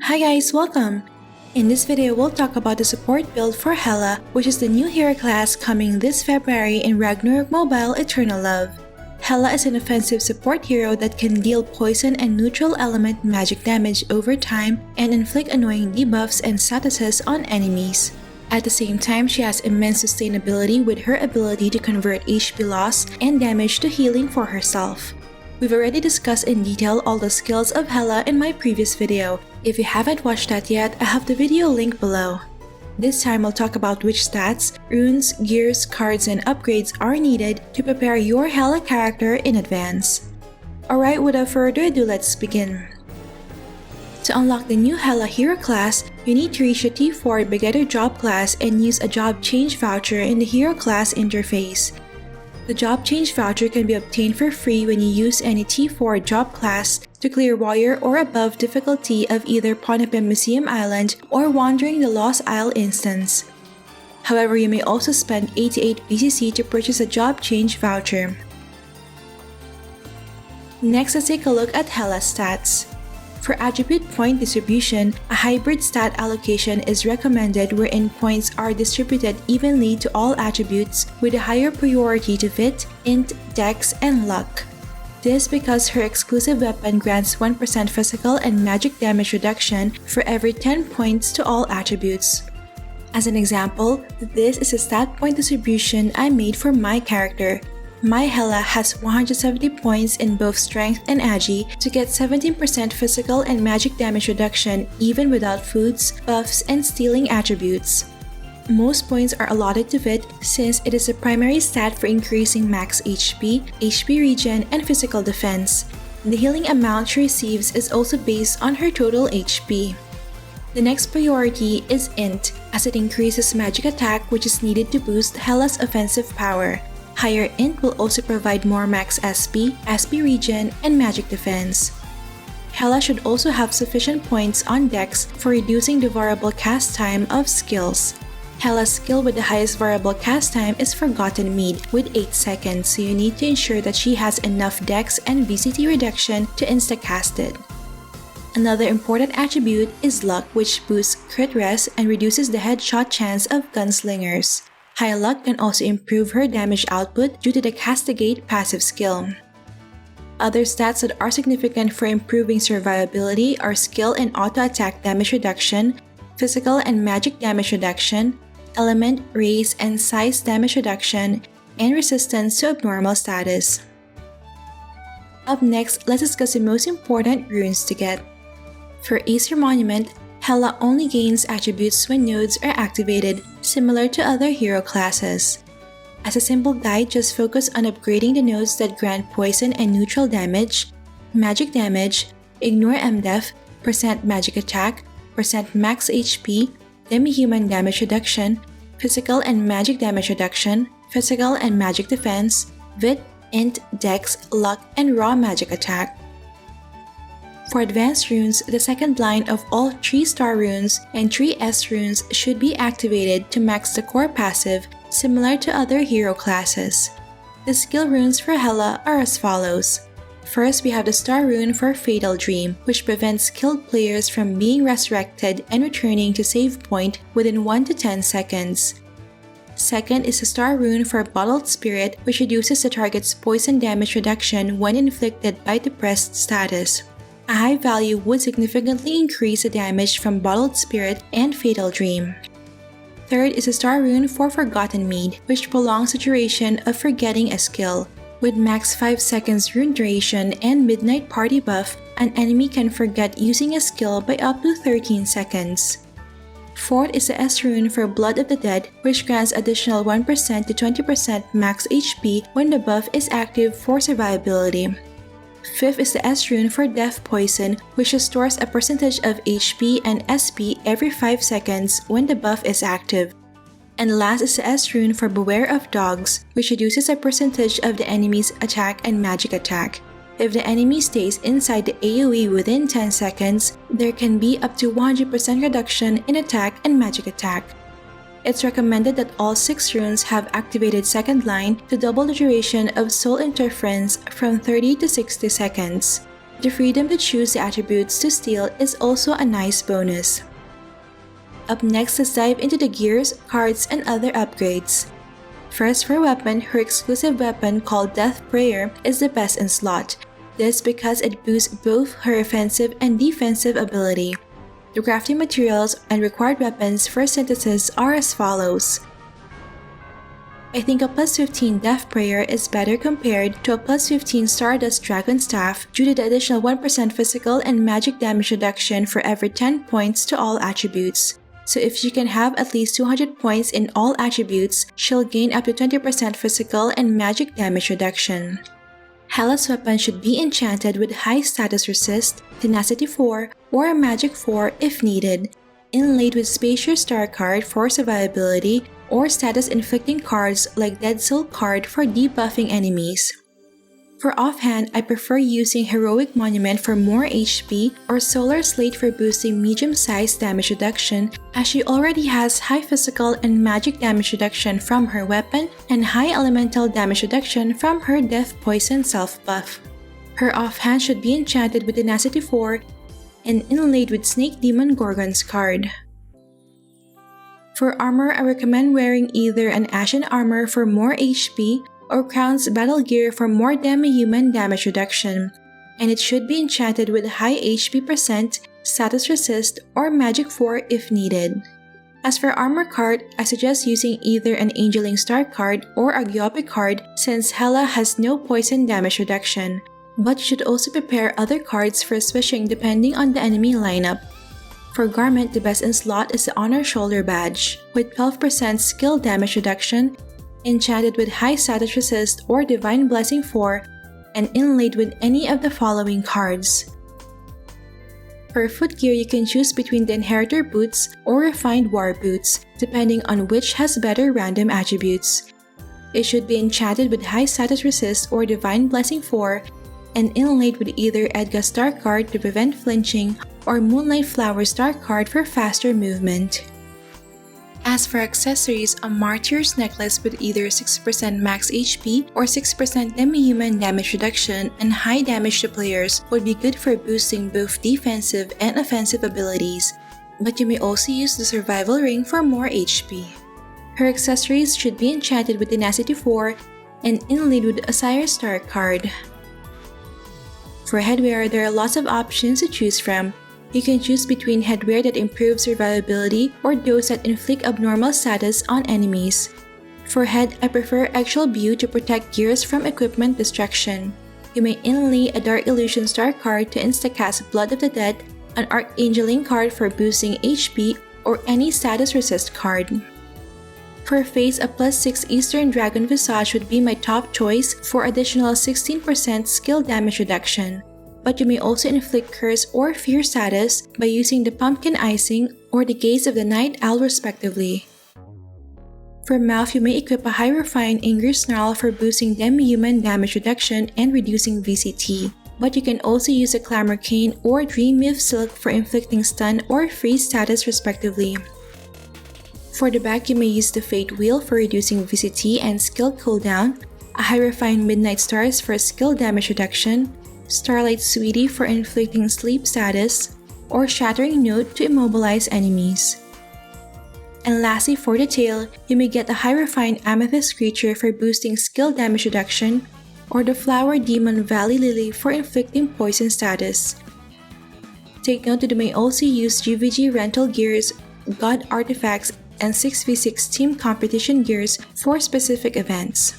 Hi guys, welcome! In this video, we'll talk about the support build for Hela, which is the new hero class coming this February in Ragnarok Mobile Eternal Love. Hela is an offensive support hero that can deal poison and neutral element magic damage over time and inflict annoying debuffs and statuses on enemies. At the same time, she has immense sustainability with her ability to convert HP loss and damage to healing for herself. We've already discussed in detail all the skills of Hela in my previous video. If you haven't watched that yet, I have the video link below. This time I'll talk about which stats, runes, gears, cards, and upgrades are needed to prepare your Hela character in advance. Alright, without further ado, let's begin. To unlock the new Hela hero class, you need to reach the T4 beginner job class and use a job change voucher in the hero class interface. The job change voucher can be obtained for free when you use any T4 job class to clear warrior or above difficulty of either Ponepim Museum Island or Wandering the Lost Isle instance. However, you may also spend 88 BCC to purchase a job change voucher. Next, let's take a look at Hela's stats. For attribute point distribution, a hybrid stat allocation is recommended wherein points are distributed evenly to all attributes with a higher priority to Vit, Int, Dex, and Luck. This because her exclusive weapon grants 1% physical and magic damage reduction for every 10 points to all attributes. As an example, this is a stat point distribution I made for my character. My Hela has 170 points in both strength and agi to get 17% physical and magic damage reduction even without foods, buffs, and stealing attributes. Most points are allotted to Vit since it is a primary stat for increasing max HP, HP regen, and physical defense. The healing amount she receives is also based on her total HP. The next priority is Int, as it increases magic attack which is needed to boost Hela's offensive power. Higher Int will also provide more max SP, SP regen, and magic defense. Hela should also have sufficient points on Dex for reducing the variable cast time of skills. Hela's skill with the highest variable cast time is Forgotten Mead with 8 seconds, so you need to ensure that she has enough Dex and VCT reduction to insta-cast it. Another important attribute is Luck, which boosts crit res and reduces the headshot chance of gunslingers. High Luck can also improve her damage output due to the Castigate passive skill. Other stats that are significant for improving survivability are skill and auto-attack damage reduction, physical and magic damage reduction, element, race, and size damage reduction, and resistance to abnormal status. Up next, let's discuss the most important runes to get. For Acer Monument, Hela only gains attributes when nodes are activated, similar to other hero classes. As a simple guide, just focus on upgrading the nodes that grant poison and neutral damage, magic damage, ignore MDef, % magic attack, % max HP, demi-human damage reduction, physical and magic damage reduction, physical and magic defense, Vit, Int, Dex, Luck, and raw magic attack. For advanced runes, the second line of all 3-star runes and 3S runes should be activated to max the core passive, similar to other hero classes. The skill runes for Hela are as follows. First, we have the star rune for Fatal Dream, which prevents skilled players from being resurrected and returning to save point within 1 to 10 seconds. Second is the star rune for Bottled Spirit, which reduces the target's poison damage reduction when inflicted by depressed status. A high value would significantly increase the damage from Bottled Spirit and Fatal Dream. Third is a star rune for Forgotten Mead, which prolongs the duration of forgetting a skill. With max 5 seconds rune duration and Midnight Party buff, an enemy can forget using a skill by up to 13 seconds. Fourth is the S rune for Blood of the Dead, which grants additional 1% to 20% max HP when the buff is active for survivability. Fifth is the S rune for Death Poison, which restores a percentage of HP and SP every 5 seconds when the buff is active. And last is the S rune for Beware of Dogs, which reduces a percentage of the enemy's attack and magic attack. If the enemy stays inside the AoE within 10 seconds, there can be up to 100% reduction in attack and magic attack. It's recommended that all 6 runes have activated second line to double the duration of Soul Interference from 30 to 60 seconds. The freedom to choose the attributes to steal is also a nice bonus. Up next, let's dive into the gears, cards, and other upgrades. First, for weapon, her exclusive weapon called Death Prayer is the best in slot. This because it boosts both her offensive and defensive ability. The crafting materials and required weapons for synthesis are as follows. I think a plus 15 Death Prayer is better compared to a plus 15 Stardust Dragon Staff due to the additional 1% physical and magic damage reduction for every 10 points to all attributes. So if she can have at least 200 points in all attributes, she'll gain up to 20% physical and magic damage reduction. Hela's weapon should be enchanted with high status resist, tenacity 4, or magic 4 if needed, inlaid with Spacious Star card for survivability, or status inflicting cards like Dead Soul card for debuffing enemies. For offhand, I prefer using Heroic Monument for more HP or Solar Slate for boosting medium-sized damage reduction, as she already has high physical and magic damage reduction from her weapon and high elemental damage reduction from her Death Poison self-buff. Her offhand should be enchanted with Tenacity 4 and inlaid with Snake Demon Gorgon's card. For armor, I recommend wearing either an Ashen Armor for more HP or Crown's Battle Gear for more demi-human damage reduction, and it should be enchanted with high HP percent, status resist, or magic 4 if needed. As for armor card, I suggest using either an Angeling Star card or a Gyope card since Hela has no poison damage reduction, but you should also prepare other cards for switching depending on the enemy lineup. For garment, the best in slot is the Honor Shoulder Badge, with 12% skill damage reduction, enchanted with high status resist or Divine Blessing 4, and inlaid with any of the following cards. For footgear, you can choose between the Inheritor Boots or Refined War Boots, depending on which has better random attributes. It should be enchanted with high status resist or Divine Blessing 4, and inlaid with either Edga Star card to prevent flinching or Moonlight Flower Star card for faster movement. As for accessories, a Martyr's Necklace with either 6% max HP or 6% demi-human damage reduction and high damage to players would be good for boosting both defensive and offensive abilities, but you may also use the Survival Ring for more HP. Her accessories should be enchanted with Tenacity 4 and inlaid with Osiris Star card. For headwear, there are lots of options to choose from. You can choose between headwear that improves survivability or those that inflict abnormal status on enemies. For head, I prefer Eggshell View to protect gears from equipment destruction. You may inlay a Dark Illusion Star card to instacast Blood of the Dead, an Archangeling card for boosting HP, or any status resist card. For face, a plus 6 Eastern Dragon Visage would be my top choice for additional 16% skill damage reduction. But you may also inflict curse or fear status by using the Pumpkin Icing or the Gaze of the Night Owl respectively. For mouth, you may equip a High Refined Angry Snarl for boosting demi-human damage reduction and reducing VCT, but you can also use a Clamor Cane or Dream Myth Silk for inflicting stun or freeze status respectively. For the back, you may use the Fate Wheel for reducing VCT and skill cooldown, a High Refined Midnight Stars for skill damage reduction, Starlight Sweetie for inflicting sleep status, or Shattering Note to immobilize enemies. And lastly, for the tail, you may get the High Refined Amethyst Creature for boosting skill damage reduction, or the Flower Demon Valley Lily for inflicting poison status. Take note that you may also use GVG rental gears, God artifacts, and 6v6 team competition gears for specific events.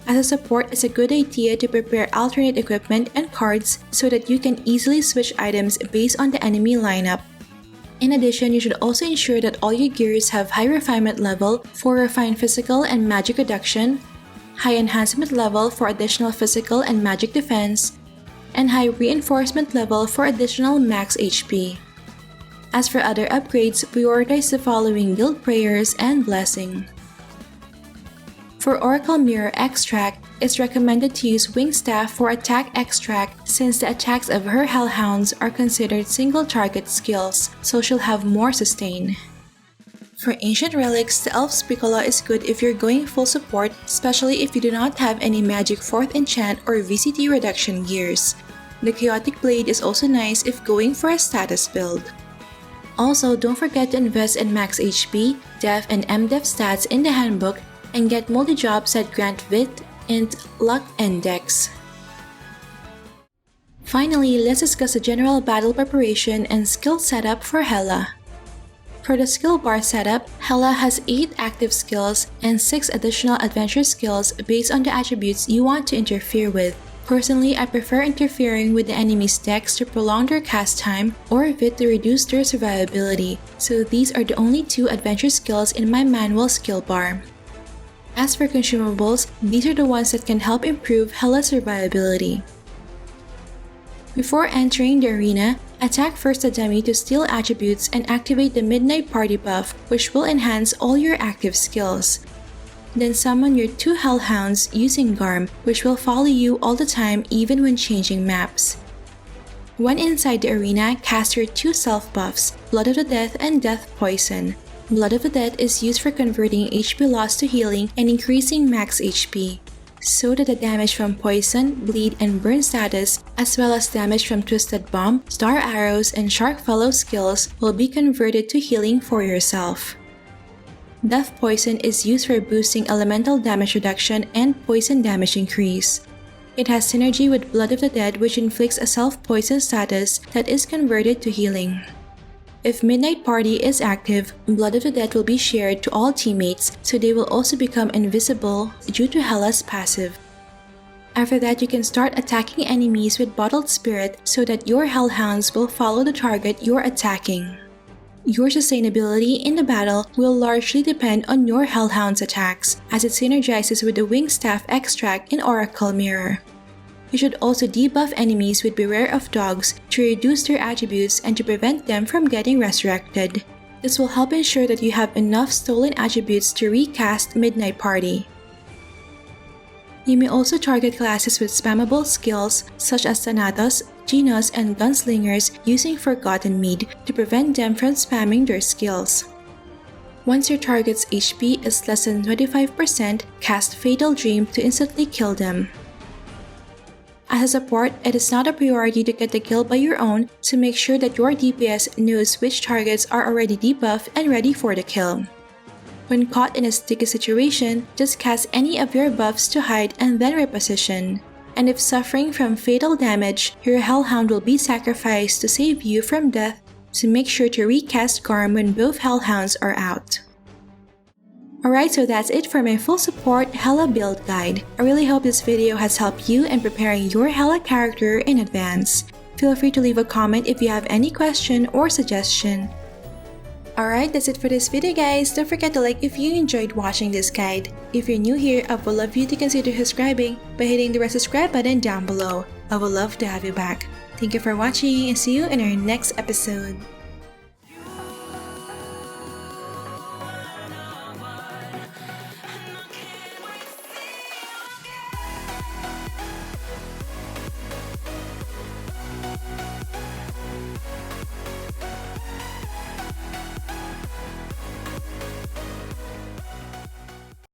As a support, it's a good idea to prepare alternate equipment and cards so that you can easily switch items based on the enemy lineup. In addition, you should also ensure that all your gears have high refinement level for refined physical and magic reduction, high enhancement level for additional physical and magic defense, and high reinforcement level for additional max HP. As for other upgrades, prioritize the following guild prayers and blessing. For Oracle Mirror Extract, it's recommended to use Wing Staff for Attack Extract since the attacks of her Hellhounds are considered single target skills, so she'll have more sustain. For Ancient Relics, the Elf's Piccolo is good if you're going full support, especially if you do not have any Magic 4th Enchant or VCT reduction gears. The Chaotic Blade is also nice if going for a status build. Also, don't forget to invest in max HP, Def, and MDef stats in the handbook and get multi-jobs that grant Wit, Int, Luck, and Dex. Finally, let's discuss the general battle preparation and skill setup for Hela. For the skill bar setup, Hela has 8 active skills and 6 additional adventure skills based on the attributes you want to interfere with. Personally, I prefer interfering with the enemy's dex to prolong their cast time or Vit to reduce their survivability, so these are the only 2 adventure skills in my manual skill bar. As for consumables, these are the ones that can help improve Hela's survivability. Before entering the arena, attack first the dummy to steal attributes and activate the Midnight Party buff, which will enhance all your active skills. Then summon your 2 Hellhounds using Garm, which will follow you all the time even when changing maps. When inside the arena, cast your 2 self-buffs, Blood of the Death and Death Poison. Blood of the Death is used for converting HP loss to healing and increasing max HP, so that the damage from poison, bleed, and burn status, as well as damage from Twisted Bomb, Star Arrows, and Shark Fellow skills will be converted to healing for yourself. Death Poison is used for boosting elemental damage reduction and poison damage increase. It has synergy with Blood of the Dead, which inflicts a self-poison status that is converted to healing. If Midnight Party is active, Blood of the Dead will be shared to all teammates, so they will also become invisible due to Hela's passive. After that, you can start attacking enemies with Bottled Spirit so that your Hellhounds will follow the target you're attacking. Your sustainability in the battle will largely depend on your Hellhound's attacks, as it synergizes with the Wingstaff extract in Oracle Mirror. You should also debuff enemies with Beware of Dogs to reduce their attributes and to prevent them from getting resurrected. This will help ensure that you have enough stolen attributes to recast Midnight Party. You may also target classes with spammable skills such as Thanatos, Genos, and Gunslingers using Forgotten Mead to prevent them from spamming their skills. Once your target's HP is less than 25%, cast Fatal Dream to instantly kill them. As a support, it is not a priority to get the kill by your own, so make sure that your DPS knows which targets are already debuffed and ready for the kill. When caught in a sticky situation, just cast any of your buffs to hide and then reposition. And if suffering from fatal damage, your Hellhound will be sacrificed to save you from death, so make sure to recast Garm when both Hellhounds are out. Alright, so that's it for my full support Hela build guide. I really hope this video has helped you in preparing your Hela character in advance. Feel free to leave a comment if you have any question or suggestion. Alright, that's it for this video guys. Don't forget to like if you enjoyed watching this guide. If you're new here, I would love you to consider subscribing by hitting the red subscribe button down below. I would love to have you back. Thank you for watching and see you in our next episode.